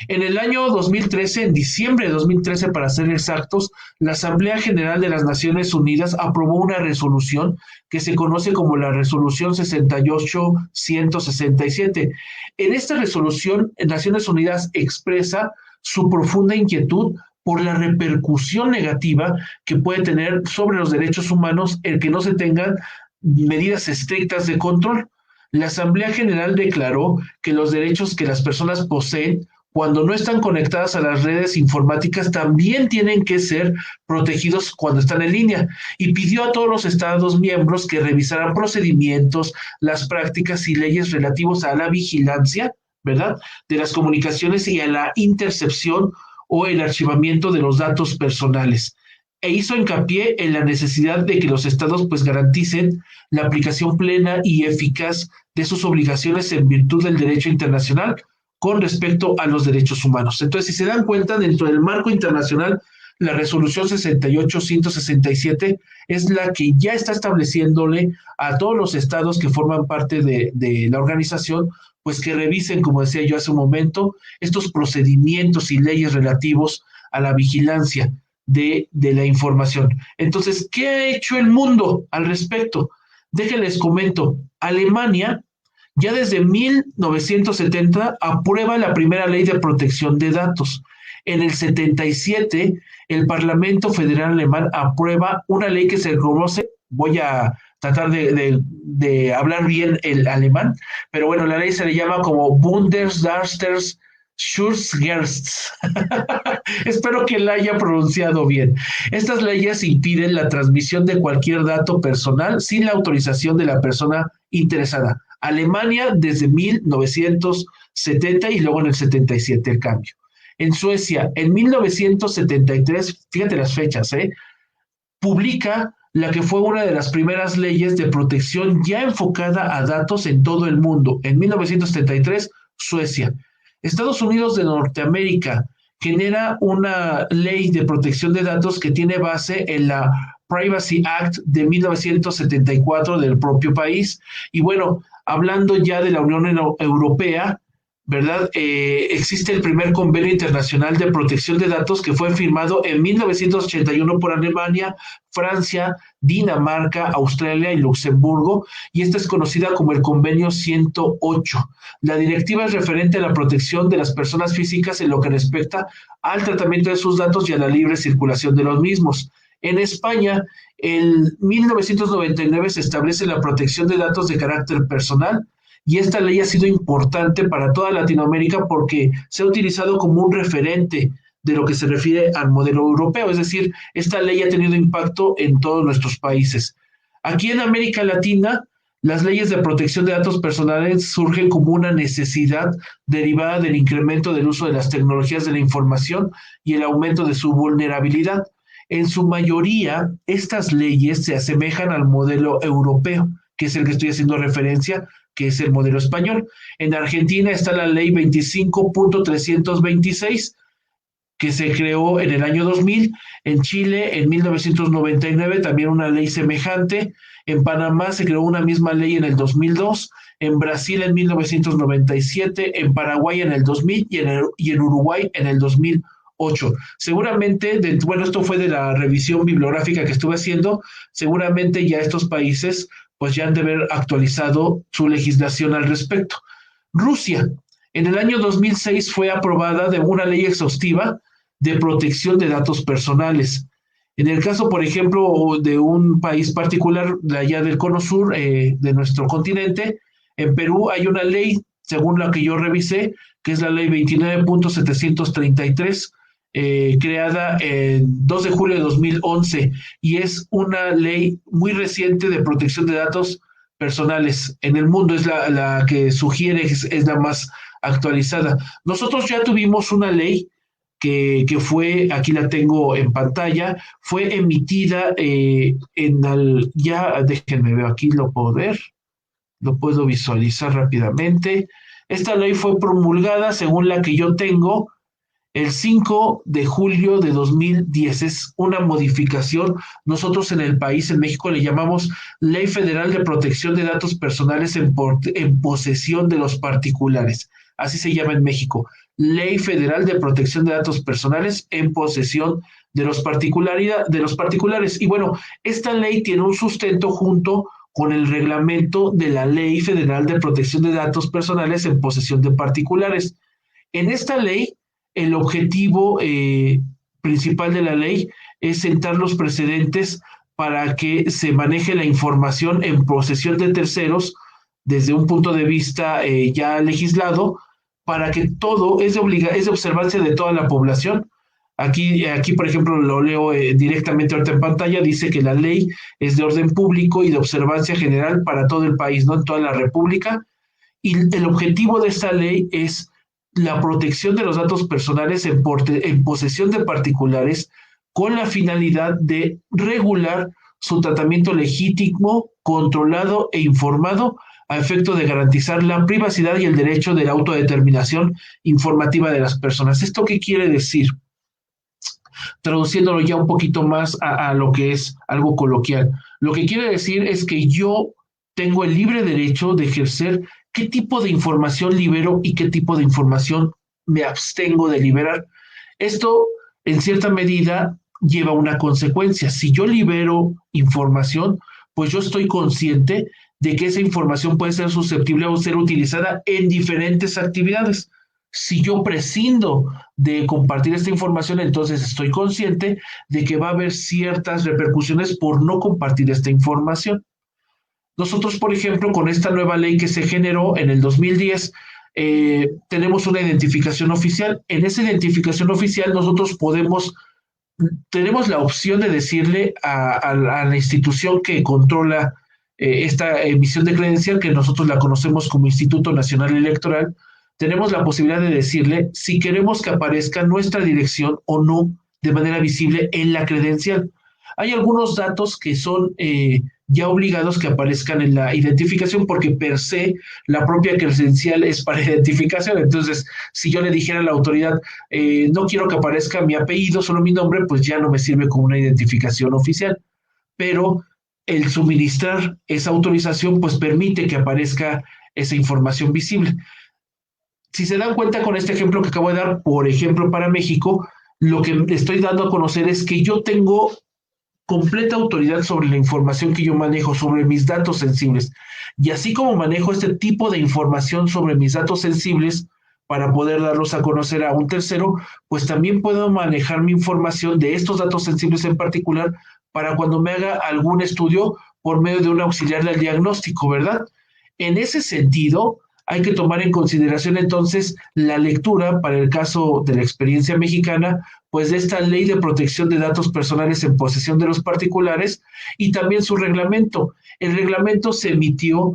En el año 2013, en diciembre de 2013 para ser exactos, la Asamblea General de las Naciones Unidas aprobó una resolución que se conoce como la Resolución 68-167. En esta resolución, Naciones Unidas expresa su profunda inquietud por la repercusión negativa que puede tener sobre los derechos humanos el que no se tengan medidas estrictas de control. La Asamblea General declaró que los derechos que las personas poseen cuando no están conectadas a las redes informáticas también tienen que ser protegidos cuando están en línea y pidió a todos los Estados miembros que revisaran procedimientos, las prácticas y leyes relativos a la vigilancia, ¿verdad?, de las comunicaciones y a la intercepción o el archivamiento de los datos personales. E hizo hincapié en la necesidad de que los estados pues garanticen la aplicación plena y eficaz de sus obligaciones en virtud del derecho internacional con respecto a los derechos humanos. Entonces, si se dan cuenta, dentro del marco internacional, la resolución 68-167 es la que ya está estableciéndole a todos los estados que forman parte de la organización, pues que revisen, como decía yo hace un momento, estos procedimientos y leyes relativos a la vigilancia de la información. Entonces, ¿qué ha hecho el mundo al respecto? Déjenles comento, Alemania ya desde 1970 aprueba la primera ley de protección de datos. En el 77, el Parlamento Federal Alemán aprueba una ley que se conoce, voy a tratar de hablar bien el alemán, pero bueno, la ley se le llama como Bundesdatenschutzgesetz. Espero que la haya pronunciado bien. Estas leyes impiden la transmisión de cualquier dato personal sin la autorización de la persona interesada. Alemania desde 1970 y luego en el 77 el cambio. En Suecia, en 1973, fíjate las fechas, publica la que fue una de las primeras leyes de protección ya enfocada a datos en todo el mundo. En 1973, Suecia. Estados Unidos de Norteamérica genera una ley de protección de datos que tiene base en la Privacy Act de 1974 del propio país. Y bueno, hablando ya de la Unión Europea, ¿verdad? Existe el primer convenio internacional de protección de datos que fue firmado en 1981 por Alemania, Francia, Dinamarca, Australia y Luxemburgo, y esta es conocida como el Convenio 108. La directiva es referente a la protección de las personas físicas en lo que respecta al tratamiento de sus datos y a la libre circulación de los mismos. En España, en 1999 se establece la protección de datos de carácter personal y esta ley ha sido importante para toda Latinoamérica porque se ha utilizado como un referente de lo que se refiere al modelo europeo, es decir, esta ley ha tenido impacto en todos nuestros países. Aquí en América Latina, las leyes de protección de datos personales surgen como una necesidad derivada del incremento del uso de las tecnologías de la información y el aumento de su vulnerabilidad. En su mayoría, estas leyes se asemejan al modelo europeo, que es el que estoy haciendo referencia, que es el modelo español. En Argentina está la ley 25.326, que se creó en el año 2000. En Chile, en 1999, también una ley semejante. En Panamá se creó una misma ley en el 2002. En Brasil, en 1997. En Paraguay, en el 2000. Y en Uruguay, en el 2008. Seguramente, bueno, esto fue de la revisión bibliográfica que estuve haciendo, seguramente ya estos países pues ya han de haber actualizado su legislación al respecto. Rusia, en el año 2006 fue aprobada de una ley exhaustiva de protección de datos personales. En el caso, por ejemplo, de un país particular de allá del cono sur de nuestro continente, en Perú hay una ley, según la que yo revisé, que es la ley 29.733, creada el 2 de julio de 2011, y es una ley muy reciente de protección de datos personales. En el mundo es la que sugiere, es la más actualizada. Nosotros ya tuvimos una ley que fue, aquí la tengo en pantalla, fue emitida ya déjenme ver, aquí lo puedo ver, lo puedo visualizar rápidamente. Esta ley fue promulgada, según la que yo tengo, el 5 de julio de 2010. Es una modificación. Nosotros en el país, en México, le llamamos Ley Federal de Protección de Datos Personales en posesión de los particulares. Así se llama en México. Ley Federal de Protección de Datos Personales en posesión de los particulares. Y bueno, esta ley tiene un sustento junto con el reglamento de la Ley Federal de Protección de Datos Personales en posesión de particulares. En esta ley, el objetivo principal de la ley es sentar los precedentes para que se maneje la información en posesión de terceros desde un punto de vista ya legislado, para que todo es de observancia de toda la población. Aquí, por ejemplo, lo leo directamente ahorita en pantalla, dice que la ley es de orden público y de observancia general para todo el país, no en toda la República, y el objetivo de esta ley es la protección de los datos personales en posesión de particulares con la finalidad de regular su tratamiento legítimo, controlado e informado a efecto de garantizar la privacidad y el derecho de la autodeterminación informativa de las personas. ¿Esto qué quiere decir? Traduciéndolo ya un poquito más a lo que es algo coloquial. Lo que quiere decir es que yo tengo el libre derecho de ejercer qué tipo de información libero y qué tipo de información me abstengo de liberar. Esto, en cierta medida, lleva una consecuencia. Si yo libero información, pues yo estoy consciente de que esa información puede ser susceptible o ser utilizada en diferentes actividades. Si yo prescindo de compartir esta información, entonces estoy consciente de que va a haber ciertas repercusiones por no compartir esta información. Nosotros, por ejemplo, con esta nueva ley que se generó en el 2010, tenemos una identificación oficial. En esa identificación oficial nosotros tenemos la opción de decirle a la institución que controla esta emisión de credencial, que nosotros la conocemos como Instituto Nacional Electoral, tenemos la posibilidad de decirle si queremos que aparezca nuestra dirección o no de manera visible en la credencial. Hay algunos datos que son ya obligados que aparezcan en la identificación, porque per se la propia credencial es para identificación. Entonces, si yo le dijera a la autoridad, no quiero que aparezca mi apellido, solo mi nombre, pues ya no me sirve como una identificación oficial. Pero el suministrar esa autorización, pues permite que aparezca esa información visible. Si se dan cuenta con este ejemplo que acabo de dar, por ejemplo, para México, lo que estoy dando a conocer es que yo tengo completa autoridad sobre la información que yo manejo, sobre mis datos sensibles. Y así como manejo este tipo de información sobre mis datos sensibles para poder darlos a conocer a un tercero, pues también puedo manejar mi información de estos datos sensibles en particular para cuando me haga algún estudio por medio de un auxiliar del diagnóstico, ¿verdad? En ese sentido, hay que tomar en consideración entonces la lectura, para el caso de la experiencia mexicana, pues de esta ley de protección de datos personales en posesión de los particulares, y también su reglamento. El reglamento se emitió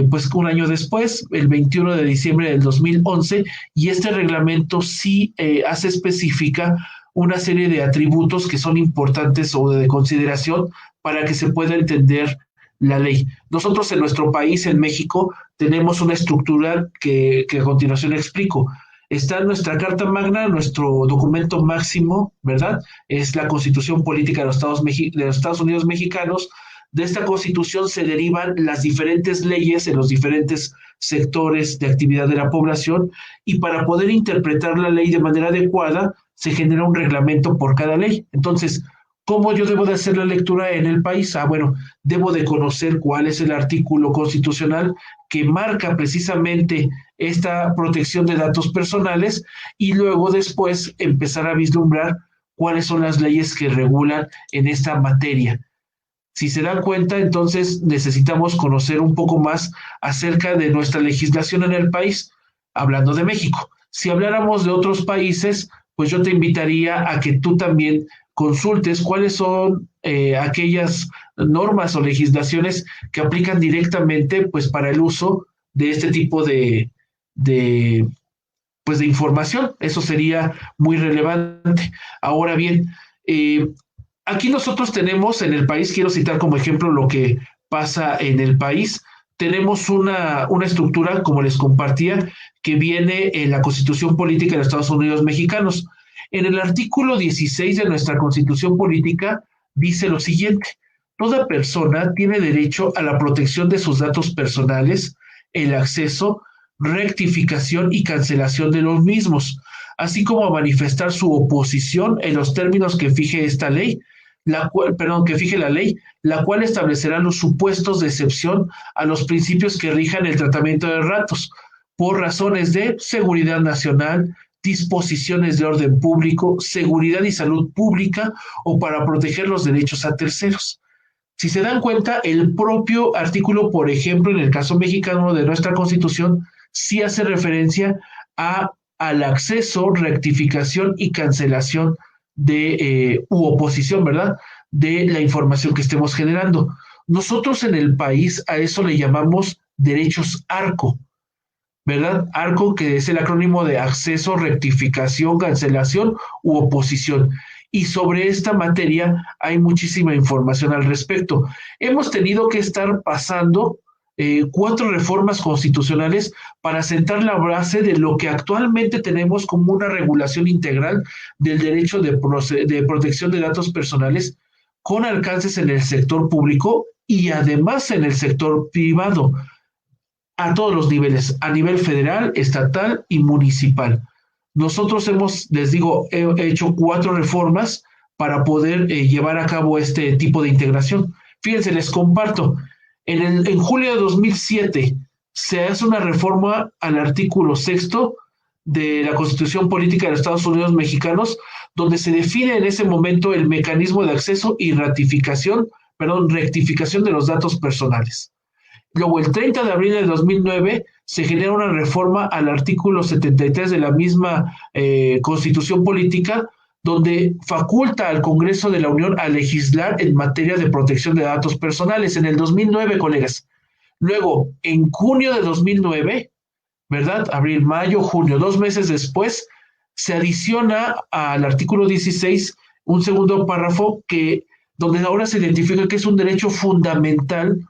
pues un año después, el 21 de diciembre del 2011, y este reglamento sí hace específica una serie de atributos que son importantes o de consideración para que se pueda entender la ley. Nosotros en nuestro país, en México, tenemos una estructura que a continuación explico. Está nuestra Carta Magna, nuestro documento máximo, ¿verdad? Es la Constitución Política de los Estados Unidos Mexicanos. De esta Constitución se derivan las diferentes leyes en los diferentes sectores de actividad de la población, y para poder interpretar la ley de manera adecuada se genera un reglamento por cada ley. Entonces, ¿Cómo yo debo de hacer la lectura en el país? Bueno, debo de conocer cuál es el artículo constitucional que marca precisamente esta protección de datos personales y luego después empezar a vislumbrar cuáles son las leyes que regulan en esta materia. Si se dan cuenta, entonces necesitamos conocer un poco más acerca de nuestra legislación en el país, hablando de México. Si habláramos de otros países, pues yo te invitaría a que tú también consultes cuáles son aquellas normas o legislaciones que aplican directamente pues para el uso de este tipo de pues de información. Eso sería muy relevante. Ahora bien, aquí nosotros tenemos en el país, quiero citar como ejemplo lo que pasa en el país, tenemos una estructura, como les compartía, que viene en la Constitución Política de los Estados Unidos Mexicanos. En el artículo 16 de nuestra Constitución Política dice lo siguiente: toda persona tiene derecho a la protección de sus datos personales, el acceso, rectificación y cancelación de los mismos, así como a manifestar su oposición en los términos que fije esta ley, que fije la ley, la cual establecerá los supuestos de excepción a los principios que rijan el tratamiento de datos, por razones de seguridad nacional, disposiciones de orden público, seguridad y salud pública o para proteger los derechos a terceros. Si se dan cuenta, el propio artículo, por ejemplo, en el caso mexicano de nuestra Constitución, sí hace referencia al acceso, rectificación y cancelación u oposición, ¿verdad?, de la información que estemos generando. Nosotros en el país a eso le llamamos derechos ARCO, ¿verdad? ARCO, que es el acrónimo de acceso, rectificación, cancelación u oposición. Y sobre esta materia hay muchísima información al respecto. Hemos tenido que estar pasando 4 reformas constitucionales para sentar la base de lo que actualmente tenemos como una regulación integral del derecho de protección de datos personales con alcances en el sector público y además en el sector privado, a todos los niveles, a nivel federal, estatal y municipal. Nosotros les digo, hecho 4 reformas para poder llevar a cabo este tipo de integración. Fíjense, les comparto. En julio de 2007 se hace una reforma al artículo 6 de la Constitución Política de los Estados Unidos Mexicanos, donde se define en ese momento el mecanismo de acceso y rectificación de los datos personales. Luego, el 30 de abril de 2009 se genera una reforma al artículo 73 de la misma Constitución Política, donde faculta al Congreso de la Unión a legislar en materia de protección de datos personales en el 2009, colegas. Luego, en junio de 2009, ¿verdad? Abril, mayo, junio, 2 meses después, se adiciona al artículo 16 un segundo párrafo donde ahora se identifica que es un derecho fundamental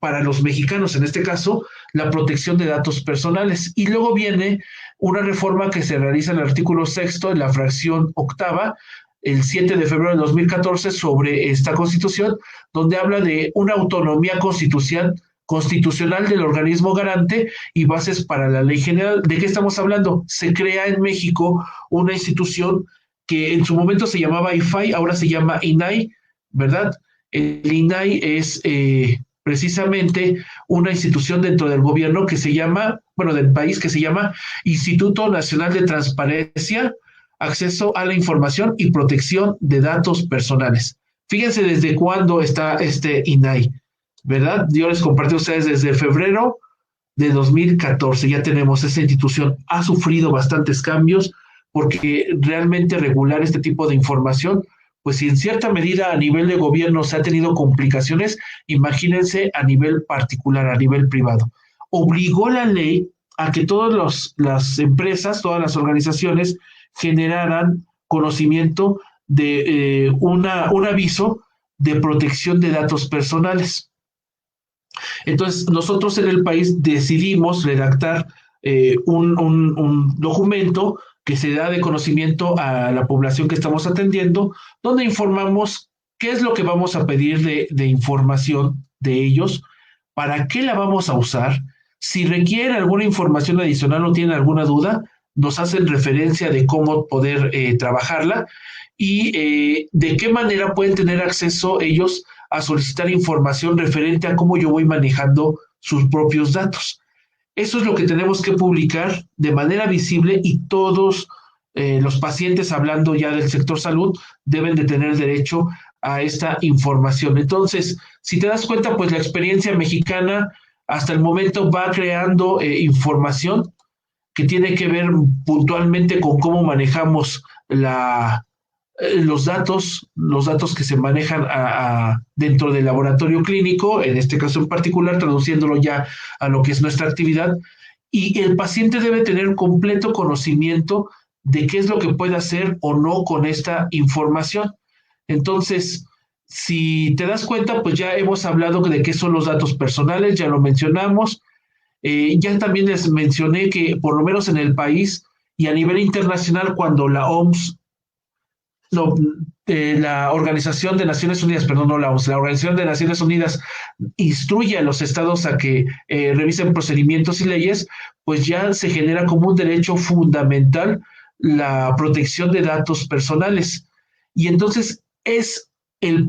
para los mexicanos, en este caso, la protección de datos personales. Y luego viene una reforma que se realiza en el artículo 6 en la fracción 8, el 7 de febrero de 2014, sobre esta Constitución, donde habla de una autonomía constitucional del organismo garante y bases para la ley general. ¿De qué estamos hablando? Se crea en México una institución que en su momento se llamaba IFAI, ahora se llama INAI, ¿verdad? El INAI es precisamente una institución dentro del gobierno del país, que se llama Instituto Nacional de Transparencia, Acceso a la Información y Protección de Datos Personales. Fíjense desde cuándo está este INAI, ¿verdad? Yo les compartí a ustedes desde febrero de 2014, ya tenemos esa institución. Ha sufrido bastantes cambios porque realmente regular este tipo de información, pues si en cierta medida a nivel de gobierno se ha tenido complicaciones, imagínense a nivel particular, a nivel privado. Obligó la ley a que todas las empresas, todas las organizaciones generaran conocimiento de un aviso de protección de datos personales. Entonces, nosotros en el país decidimos redactar un documento que se da de conocimiento a la población que estamos atendiendo, donde informamos qué es lo que vamos a pedir de información de ellos, para qué la vamos a usar, si requiere alguna información adicional o tienen alguna duda, nos hacen referencia de cómo poder trabajarla y de qué manera pueden tener acceso ellos a solicitar información referente a cómo yo voy manejando sus propios datos. Eso es lo que tenemos que publicar de manera visible y todos los pacientes, hablando ya del sector salud, deben de tener derecho a esta información. Entonces, si te das cuenta, pues la experiencia mexicana hasta el momento va creando información que tiene que ver puntualmente con cómo manejamos los datos que se manejan dentro del laboratorio clínico, en este caso en particular, traduciéndolo ya a lo que es nuestra actividad, y el paciente debe tener completo conocimiento de qué es lo que puede hacer o no con esta información. Entonces, si te das cuenta, pues ya hemos hablado de qué son los datos personales, ya lo mencionamos. Ya también les mencioné que por lo menos en el país y a nivel internacional, cuando la OMS, no, la Organización de Naciones Unidas, perdón, no la OMS, la Organización de Naciones Unidas instruye a los estados a que revisen procedimientos y leyes, pues ya se genera como un derecho fundamental la protección de datos personales. Y entonces es el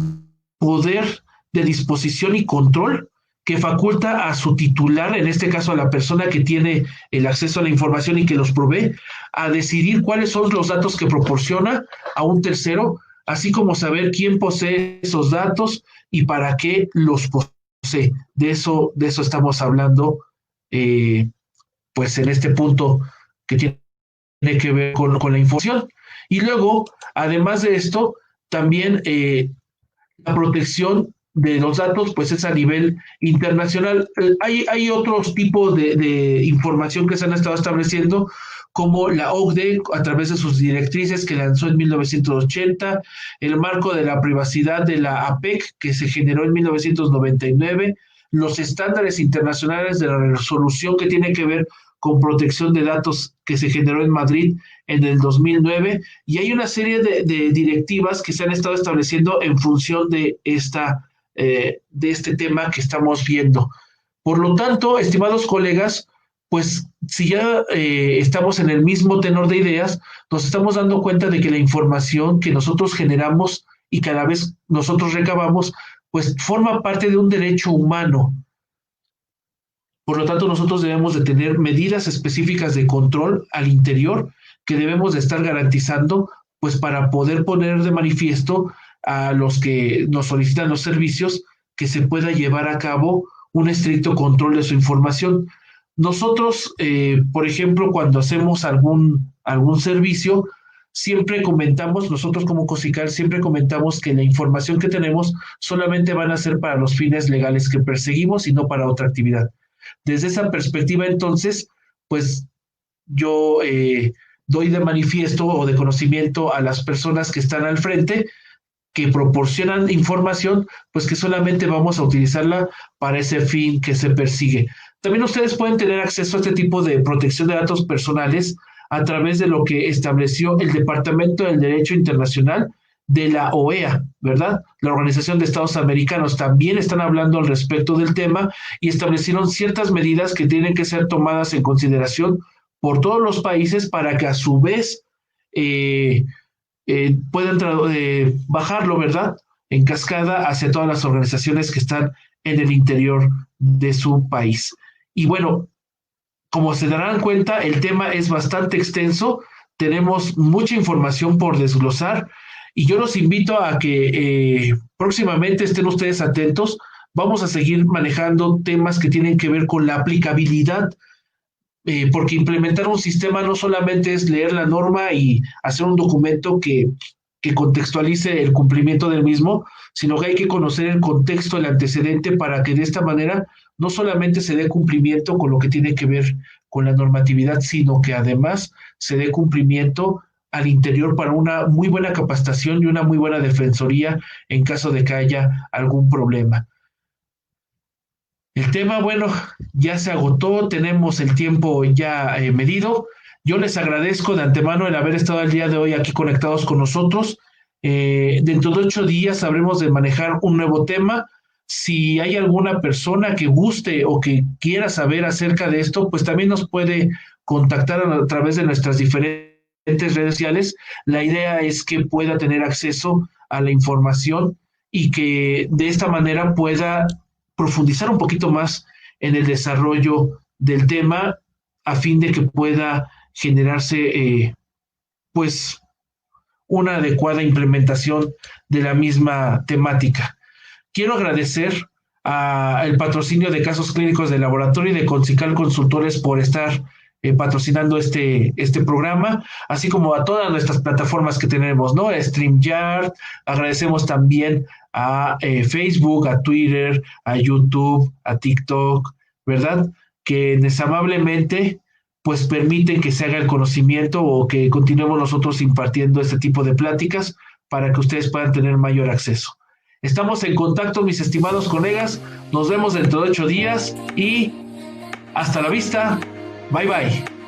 poder de disposición y control que faculta a su titular, en este caso a la persona que tiene el acceso a la información y que los provee, a decidir cuáles son los datos que proporciona a un tercero, así como saber quién posee esos datos y para qué los posee. De eso estamos hablando, pues en este punto que tiene que ver con la información. Y luego, además de esto, también la protección de los datos, pues es a nivel internacional. Hay otros tipos de información que se han estado estableciendo, como la OCDE, a través de sus directrices que lanzó en 1980, el marco de la privacidad de la APEC, que se generó en 1999, los estándares internacionales de la resolución que tiene que ver con protección de datos que se generó en Madrid en el 2009, y hay una serie de directivas que se han estado estableciendo en función de este tema que estamos viendo. Por lo tanto, estimados colegas, pues si ya estamos en el mismo tenor de ideas, nos estamos dando cuenta de que la información que nosotros generamos y cada vez nosotros recabamos, pues forma parte de un derecho humano. Por lo tanto, nosotros debemos de tener medidas específicas de control al interior que debemos de estar garantizando, pues para poder poner de manifiesto a los que nos solicitan los servicios que se pueda llevar a cabo un estricto control de su información. Nosotros, por ejemplo, cuando hacemos algún servicio, siempre comentamos, nosotros como COSICAL siempre comentamos que la información que tenemos solamente van a ser para los fines legales que perseguimos y no para otra actividad. Desde esa perspectiva, entonces, pues yo doy de manifiesto o de conocimiento a las personas que están al frente, que proporcionan información, pues que solamente vamos a utilizarla para ese fin que se persigue. También ustedes pueden tener acceso a este tipo de protección de datos personales a través de lo que estableció el Departamento del Derecho Internacional de la OEA, ¿verdad? La Organización de Estados Americanos también están hablando al respecto del tema y establecieron ciertas medidas que tienen que ser tomadas en consideración por todos los países para que a su vez puedan bajarlo, ¿verdad?, en cascada hacia todas las organizaciones que están en el interior de su país. Y bueno, como se darán cuenta, el tema es bastante extenso, tenemos mucha información por desglosar y yo los invito a que próximamente estén ustedes atentos. Vamos a seguir manejando temas que tienen que ver con la aplicabilidad, porque implementar un sistema no solamente es leer la norma y hacer un documento que contextualice el cumplimiento del mismo, sino que hay que conocer el contexto, el antecedente, para que de esta manera no solamente se dé cumplimiento con lo que tiene que ver con la normatividad, sino que además se dé cumplimiento al interior para una muy buena capacitación y una muy buena defensoría en caso de que haya algún problema. El tema, bueno, ya se agotó, tenemos el tiempo ya medido. Yo les agradezco de antemano el haber estado el día de hoy aquí conectados con nosotros. Dentro de 8 días habremos de manejar un nuevo tema. Si hay alguna persona que guste o que quiera saber acerca de esto, pues también nos puede contactar a través de nuestras diferentes redes sociales. La idea es que pueda tener acceso a la información y que de esta manera pueda profundizar un poquito más en el desarrollo del tema a fin de que pueda generarse pues una adecuada implementación de la misma temática. Quiero agradecer al patrocinio de Casos Clínicos del Laboratorio y de Concical Consultores por estar patrocinando este programa, así como a todas nuestras plataformas que tenemos, ¿no? StreamYard, agradecemos también a Facebook, a Twitter, a YouTube, a TikTok, ¿verdad? Que desamablemente pues permiten que se haga el conocimiento o que continuemos nosotros impartiendo este tipo de pláticas para que ustedes puedan tener mayor acceso. Estamos en contacto, mis estimados colegas. Nos vemos dentro de 8 días y hasta la vista. Bye bye.